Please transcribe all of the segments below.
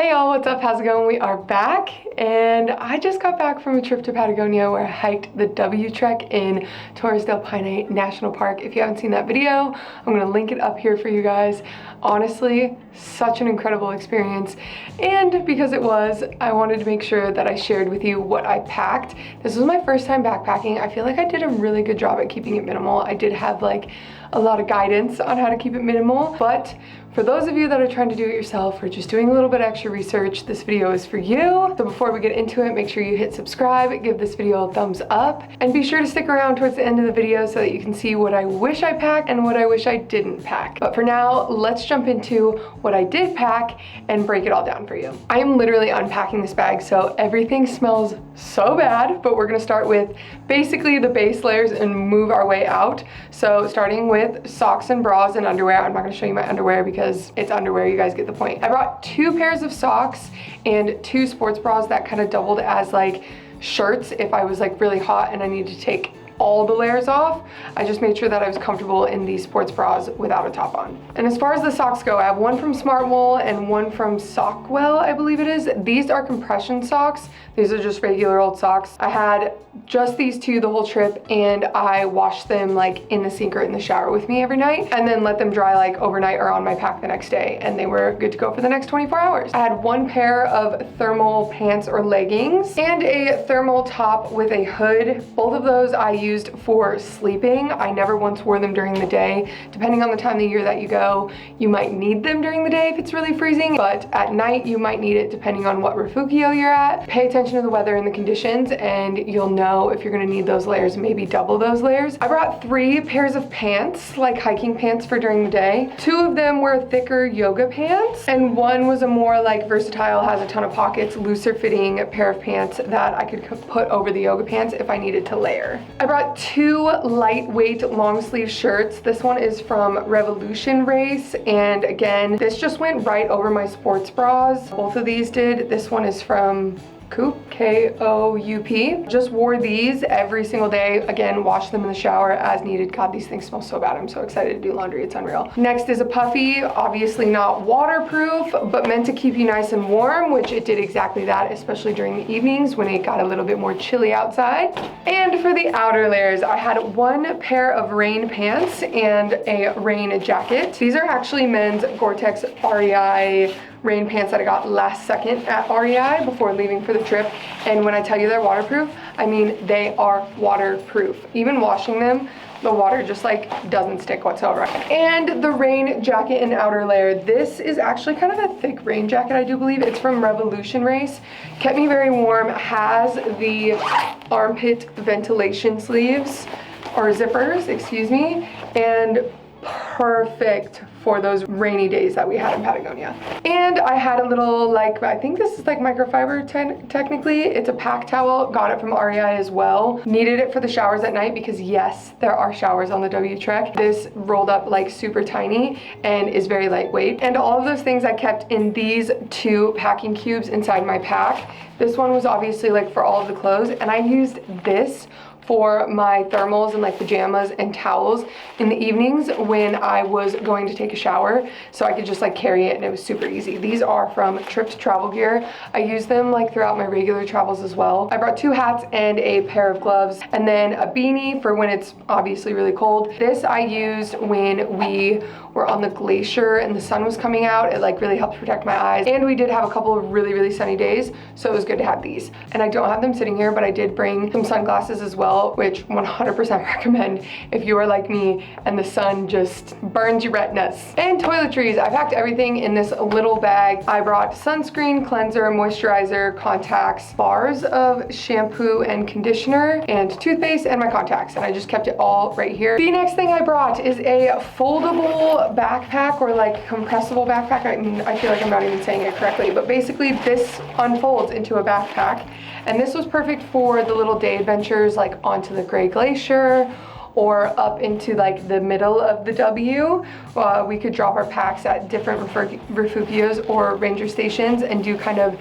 Hey y'all, what's up? How's it going? We are back, and I just got back from a trip to Patagonia where I hiked the W Trek in Torres del Paine National Park. If you haven't seen that video, I'm gonna link it up here for you guys. Honestly, such an incredible experience, and because it was, I wanted to make sure that I shared with you what I packed. This was my first time backpacking. I feel like I did a really good job at keeping it minimal. I did have like a lot of guidance on how to keep it minimal, but for those of you that are trying to do it yourself or just doing a little bit extra research, this video is for you. So before we get into it, make sure you hit subscribe, give this video a thumbs up, and be sure to stick around towards the end of the video so that you can see what I wish I packed and what I wish I didn't pack. But for now, let's jump into what I did pack and break it all down for you. I am literally unpacking this bag, so everything smells so bad, but we're gonna start with basically the base layers and move our way out. So starting with socks and bras and underwear. I'm not gonna show you my underwear because it's underwear, you guys get the point. I brought 2 pairs of socks and 2 sports bras that kind of doubled as like shirts if I was like really hot and I needed to take all the layers off. I just made sure that I was comfortable in these sports bras without a top on. And as far as the socks go, I have one from Smartwool and one from Sockwell, I believe it is. These are compression socks. These are just regular old socks. I had just these 2 the whole trip, and I washed them like in the sink or in the shower with me every night, and then let them dry like overnight or on my pack the next day, and they were good to go for the next 24 hours. I had 1 pair of thermal pants or leggings and a thermal top with a hood. Both of those I used for sleeping. I never once wore them during the day. Depending on the time of the year that you go, you might need them during the day if it's really freezing, but at night you might need it depending on what refugio you're at. Pay attention to the weather and the conditions, and you'll know if you're gonna need those layers, maybe double those layers. I brought 3 pairs of pants, like hiking pants for during the day. 2 of them were thicker yoga pants, and 1 was a more like versatile, has a ton of pockets, looser fitting pair of pants that I could put over the yoga pants if I needed to layer. I brought 2 lightweight long sleeve shirts. This one is from Revolution Race, and again, this just went right over my sports bras. Both of these did. This one is from Coop, K-O-U-P. Just wore these every single day. Again, wash them in the shower as needed. God, these things smell so bad. I'm so excited to do laundry. It's unreal. Next is a puffy, obviously not waterproof, but meant to keep you nice and warm, which it did exactly that, especially during the evenings when it got a little bit more chilly outside. And for the outer layers, I had 1 pair of rain pants and a rain jacket. These are actually men's Gore-Tex REI rain pants that I got last second at REI before leaving for the trip. And when I tell you they're waterproof, I mean they are waterproof. Even washing them, the water just like doesn't stick whatsoever. And the rain jacket and outer layer. This is actually kind of a thick rain jacket, I do believe. It's from Revolution Race. Kept me very warm. Has the armpit ventilation sleeves, or zippers, excuse me, and perfect for those rainy days that we had in Patagonia. And I had a little, like, I think this is like microfiber technically. It's a pack towel, got it from REI as well. Needed it for the showers at night because yes, there are showers on the W Trek. This rolled up like super tiny and is very lightweight. And all of those things I kept in these 2 packing cubes inside my pack. This one was obviously like for all of the clothes, and I used this for my thermals and like pajamas and towels in the evenings when I was going to take a shower, so I could just like carry it and it was super easy. These are from Trips Travel Gear. I use them like throughout my regular travels as well. I brought 2 hats and a pair of gloves, and then a beanie for when it's obviously really cold. This I used when we were on the glacier and the sun was coming out. It like really helped protect my eyes, and we did have a couple of really sunny days, so it was good to have these. And I don't have them sitting here, but I did bring some sunglasses as well, which 100% recommend if you are like me and the sun just burns your retinas. And toiletries, I packed everything in this little bag. I brought sunscreen, cleanser, moisturizer, contacts, bars of shampoo and conditioner, and toothpaste, and my contacts, and I just kept it all right here. The next thing I brought is a foldable backpack, or like compressible backpack. I feel like I'm not even saying it correctly, but basically this unfolds into a backpack. And this was perfect for the little day adventures, like onto the Great Glacier or up into like the middle of the W. We could drop our packs at different refugios or ranger stations and do kind of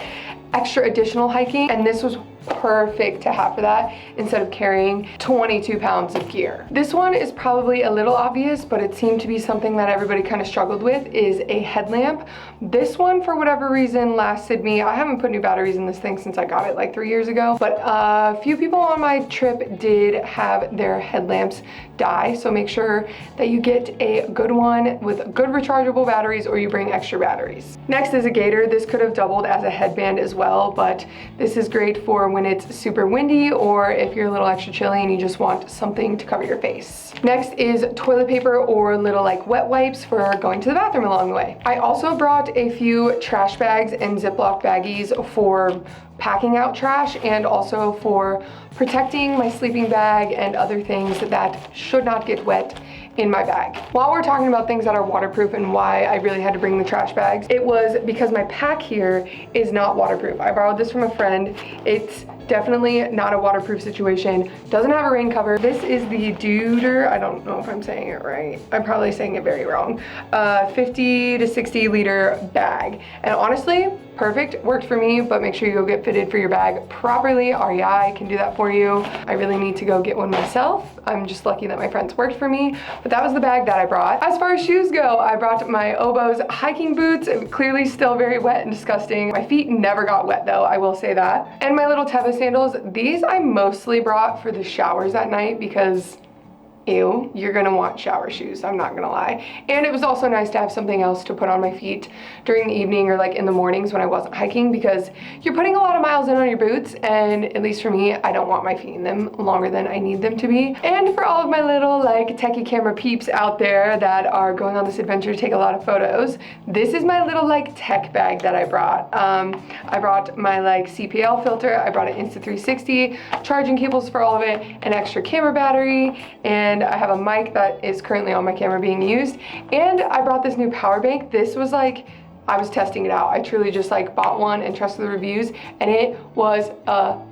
extra additional hiking, and this was perfect to have for that instead of carrying 22 pounds of gear. This one is probably a little obvious, but it seemed to be something that everybody kind of struggled with, is a headlamp. This one, for whatever reason, lasted me. I haven't put new batteries in this thing since I got it like 3 years ago, but a few people on my trip did have their headlamps die, so make sure that you get a good one with good rechargeable batteries, or you bring extra batteries. Next is a gaiter. This could have doubled as a headband as well, but this is great for when it's super windy, or if you're a little extra chilly and you just want something to cover your face. Next is toilet paper or little like wet wipes for going to the bathroom along the way. I also brought a few trash bags and Ziploc baggies for packing out trash, and also for protecting my sleeping bag and other things that should not get wet in my bag. While we're talking about things that are waterproof and why I really had to bring the trash bags, it was because my pack here is not waterproof. I borrowed this from a friend. It's definitely not a waterproof situation. Doesn't have a rain cover. This is the Duder, I don't know if I'm saying it right. I'm probably saying it very wrong. 50 to 60 liter bag. And honestly, perfect, worked for me, but make sure you go get fitted for your bag properly. REI can do that for you. I really need to go get one myself. I'm just lucky that my friends worked for me, but that was the bag that I brought. As far as shoes go, I brought my Oboz hiking boots, clearly still very wet and disgusting. My feet never got wet though, I will say that. And my little Teva sandals. These I mostly brought for the showers at night because ew, you're gonna want shower shoes, I'm not gonna lie. And it was also nice to have something else to put on my feet during the evening or like in the mornings when I wasn't hiking, because you're putting a lot of miles in on your boots, and at least for me, I don't want my feet in them longer than I need them to be. And for all of my little like techie camera peeps out there that are going on this adventure to take a lot of photos, this is my little like tech bag that I brought. I brought my like CPL filter, I brought an Insta360, charging cables for all of it, an extra camera battery, and I have a mic that is currently on my camera being used. And I brought this new power bank. This was like, I was testing it out. I truly just like bought one and trusted the reviews, and it was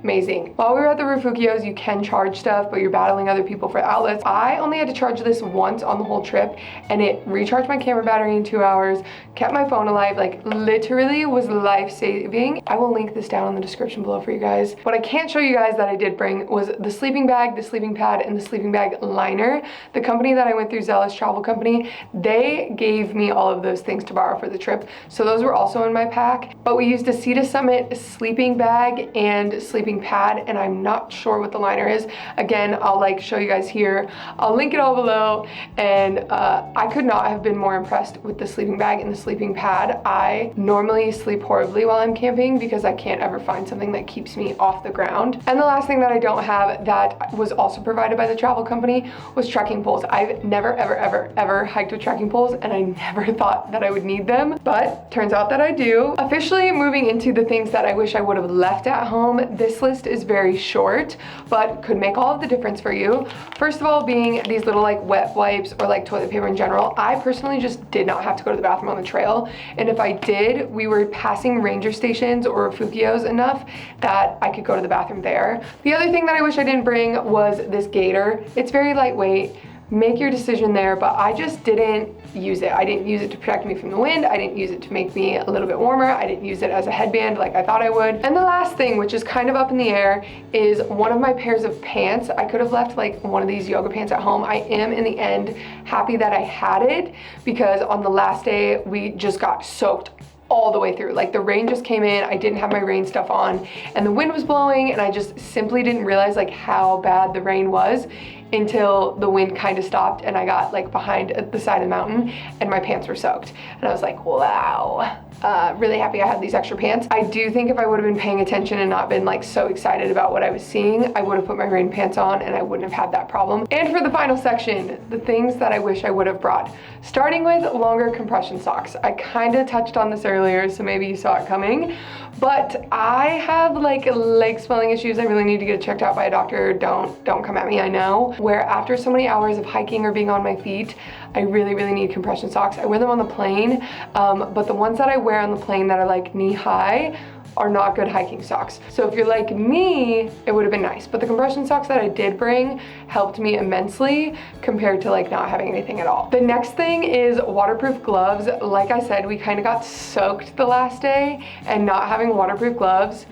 amazing. While we were at the Refugios, you can charge stuff, but you're battling other people for outlets. I only had to charge this once on the whole trip, and it recharged my camera battery in 2 hours, kept my phone alive, like literally was life-saving. I will link this down in the description below for you guys. What I can't show you guys that I did bring was the sleeping bag, the sleeping pad, and the sleeping bag liner. The company that I went through, Zealous Travel Company, they gave me all of those things to borrow for the trip. So those were also in my pack, but we used a Sea to Summit sleeping bag and sleeping pad, and I'm not sure what the liner is. Again, I'll like show you guys here. I'll link it all below, and I could not have been more impressed with the sleeping bag and the sleeping pad. I normally sleep horribly while I'm camping because I can't ever find something that keeps me off the ground. And the last thing that I don't have that was also provided by the travel company was trekking poles. I've never, ever hiked with trekking poles, and I never thought that I would need them, but turns out that I do. Officially moving into the things that I wish I would have left at home. This list is very short, but could make all of the difference for you. First of all, being these little like wet wipes or like toilet paper in general. I personally just did not have to go to the bathroom on the trail, and if I did, we were passing ranger stations or refugios enough that I could go to the bathroom there. The other thing that I wish I didn't bring was this gaiter. It's very lightweight. Make your decision there, but I just didn't use it. I didn't use it to protect me from the wind. I didn't use it to make me a little bit warmer. I didn't use it as a headband like I thought I would. And the last thing, which is kind of up in the air, is one of my pairs of pants. I could have left like one of these yoga pants at home. I am in the end happy that I had it, because on the last day we just got soaked all the way through. Like the rain just came in, I didn't have my rain stuff on, and the wind was blowing, and I just simply didn't realize like how bad the rain was until the wind kind of stopped and I got like behind at the side of the mountain and my pants were soaked. And I was like, wow. Really happy I had these extra pants. I do think if I would have been paying attention and not been like so excited about what I was seeing, I would have put my rain pants on and I wouldn't have had that problem. And for the final section, the things that I wish I would have brought. Starting with longer compression socks. I kind of touched on this earlier, so maybe you saw it coming, but I have like leg swelling issues. I really need to get it checked out by a doctor. Don't come at me, I know. Where after so many hours of hiking or being on my feet, I really need compression socks. I wear them on the plane, but the ones that I wear on the plane that are like knee high are not good hiking socks. So if you're like me, it would have been nice. But the compression socks that I did bring helped me immensely compared to like not having anything at all. The next thing is waterproof gloves. Like I said, we kind of got soaked the last day, and not having waterproof gloves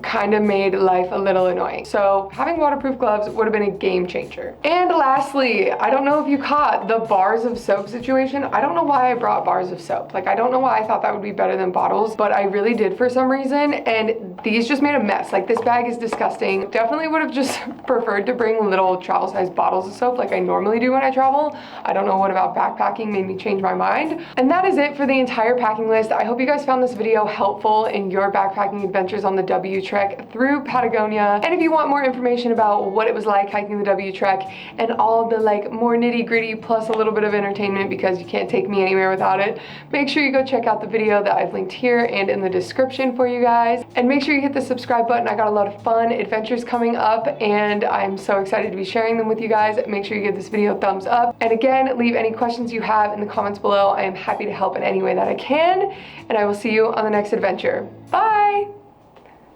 kind of made life a little annoying. So having waterproof gloves would have been a game changer. And lastly, I don't know if you caught the bars of soap situation. I don't know why I brought bars of soap. Like, I don't know why I thought that would be better than bottles, but I really did for some reason. And these just made a mess. Like, this bag is disgusting. Definitely would have just preferred to bring little travel size bottles of soap like I normally do when I travel. I don't know what about backpacking made me change my mind. And that is it for the entire packing list. I hope you guys found this video helpful in your backpacking adventures on the W Trek through Patagonia. And if you want more information about what it was like hiking the W Trek and all the like more nitty gritty plus a little bit of entertainment, because you can't take me anywhere without it, make sure you go check out the video that I've linked here and in the description for you guys. And make sure you hit the subscribe button. I got a lot of fun adventures coming up and I'm so excited to be sharing them with you guys. Make sure you give this video a thumbs up. And again, leave any questions you have in the comments below. I am happy to help in any way that I can. And I will see you on the next adventure. Bye!